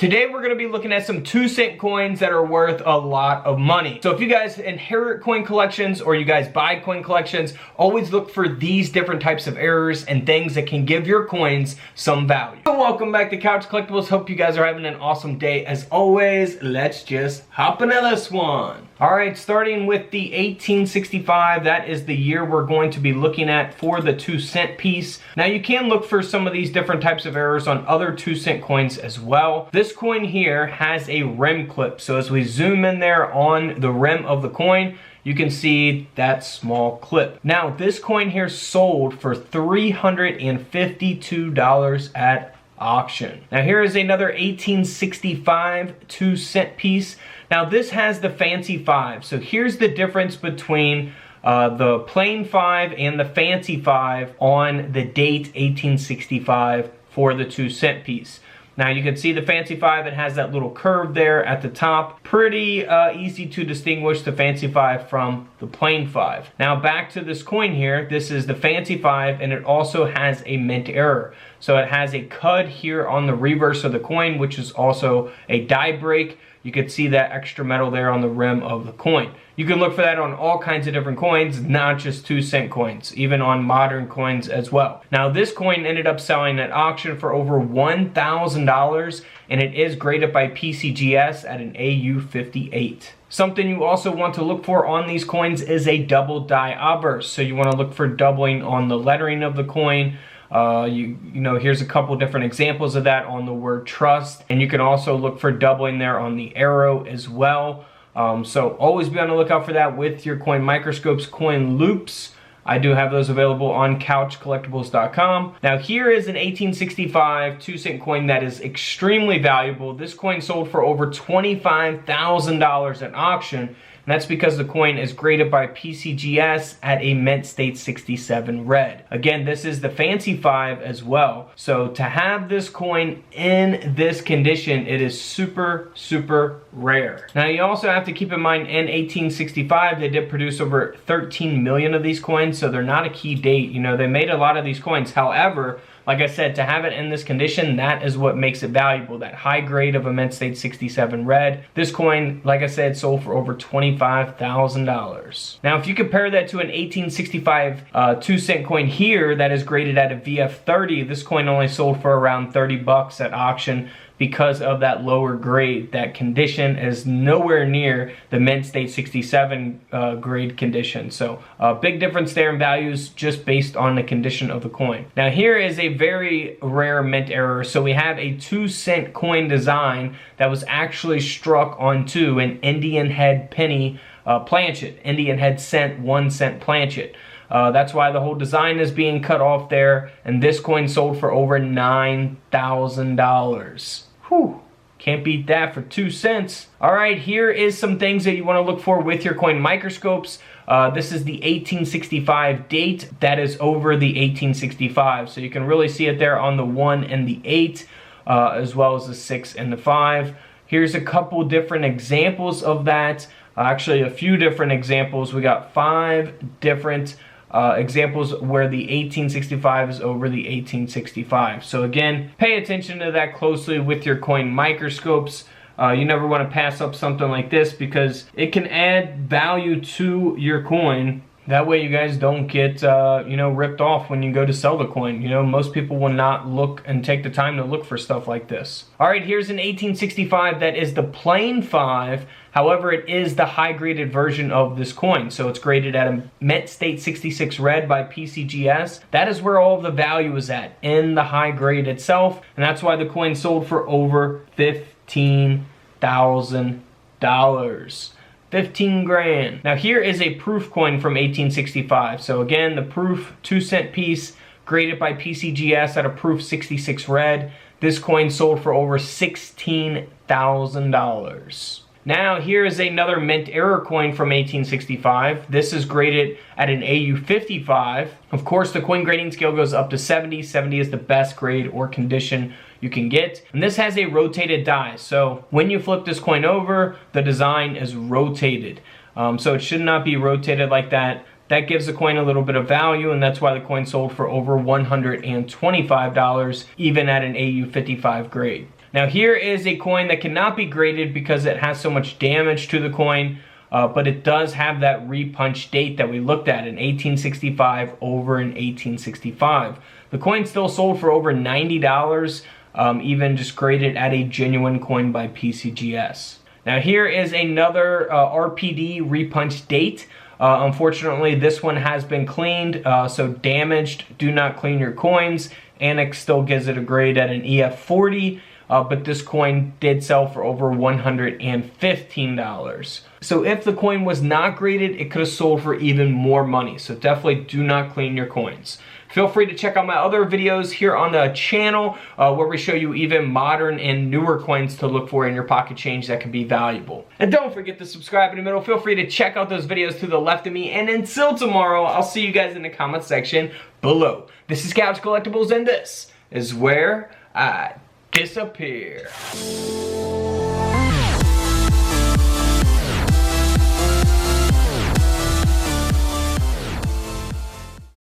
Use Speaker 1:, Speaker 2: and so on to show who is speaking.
Speaker 1: Today we're going to be looking at some 2-cent coins that are worth a lot of money. So if you guys inherit coin collections or you guys buy coin collections, always look for these different types of errors and things that can give your coins some value. So welcome back to Couch Collectibles. Hope you guys are having an awesome day. As always, let's just hop into this one. Alright, starting with the 1865, that is the year we're going to be looking at for the 2-cent piece. Now you can look for some of these different types of errors on other 2-cent coins as well. This coin here has a rim clip, so as we zoom in there on the rim of the coin, you can see that small clip. Now this coin here sold for $352 at auction. Now here is another 1865 2-cent piece. Now this has the fancy 5. So here's the difference between the plain 5 and the fancy 5 on the date 1865 for the 2-cent piece. Now you can see the fancy 5, it has that little curve there at the top. Pretty easy to distinguish the fancy 5 from the plain 5. Now back to this coin here, this is the fancy 5 and it also has a mint error. So it has a cud here on the reverse of the coin, which is also a die break. You can see that extra metal there on the rim of the coin. You can look for that on all kinds of different coins, not just 2-cent coins, even on modern coins as well. Now this coin ended up selling at auction for over $1,000 and it is graded by PCGS at an AU58. Something you also want to look for on these coins is a double die obverse. So you want to look for doubling on the lettering of the coin. You know, here's a couple different examples of that on the word trust, and you can also look for doubling there on the arrow as well. So always be on the lookout for that with your coin microscopes, coin loops. I do have those available on couchcollectibles.com. Now here is an 1865 2-cent coin that is extremely valuable. This coin sold for over $25,000 at auction. And that's because the coin is graded by PCGS at a mint state 67 red. Again, this is the fancy 5 as well. So to have this coin in this condition, it is super, super rare. Now you also have to keep in mind in 1865, they did produce over 13 million of these coins. So they're not a key date. You know, they made a lot of these coins. However, like I said, to have it in this condition, that is what makes it valuable. That high grade of a mint state 67 red. This coin, like I said, sold for over $25,000. Now, if you compare that to an 1865 2-cent coin here that is graded at a VF30, this coin only sold for around 30 bucks at auction because of that lower grade. That condition is nowhere near the mint state 67 grade condition. So big difference there in values just based on the condition of the coin. Now here is a very rare mint error. So we have a 2-cent coin design that was actually struck onto an Indian head penny planchet, Indian head cent 1-cent planchet. That's why the whole design is being cut off there, and this coin sold for over $9,000. Whew, can't beat that for 2 cents. Alright, here is some things that you want to look for with your coin microscopes. This is the 1865 date that is over the 1865, so you can really see it there on the 1 and the 8, as well as the 6 and the 5. Here's a couple different examples of that. Actually, a few different examples. We got 5 different examples where the 1865 is over the 1865. So again, pay attention to that closely with your coin microscopes. You never want to pass up something like this because it can add value to your coin. That way you guys don't get you know, ripped off when you go to sell the coin. You know, most people will not look and take the time to look for stuff like this. Alright, here's an 1865 that is the plain 5. However, it is the high graded version of this coin. So it's graded at a mint state 66 red by PCGS. That is where all of the value is at, in the high grade itself. And that's why the coin sold for over $15,000. 15 grand. Now here is a proof coin from 1865. So again, the proof 2-cent piece graded by PCGS at a proof 66 red. This coin sold for over $16,000. Now here is another mint error coin from 1865. This is graded at an AU55. Of course, the coin grading scale goes up to 70. 70 is the best grade or condition you can get. And this has a rotated die. So when you flip this coin over, the design is rotated. So it should not be rotated like that. That gives the coin a little bit of value, and that's why the coin sold for over $125, even at an AU55 grade. Now here is a coin that cannot be graded because it has so much damage to the coin, but it does have that repunch date that we looked at in 1865 over in 1865. The coin still sold for over $90, even just graded at a genuine coin by PCGS. Now here is another RPD repunch date. Unfortunately, this one has been cleaned, so damaged. Do not clean your coins. Annex still gives it a grade at an EF40, but this coin did sell for over $115. So if the coin was not graded, it could have sold for even more money. So definitely do not clean your coins. Feel free to check out my other videos here on the channel where we show you even modern and newer coins to look for in your pocket change that can be valuable. And don't forget to subscribe in the middle. Feel free to check out those videos to the left of me. And until tomorrow, I'll see you guys in the comment section below. This is Couch Collectibles, and this is where I disappear.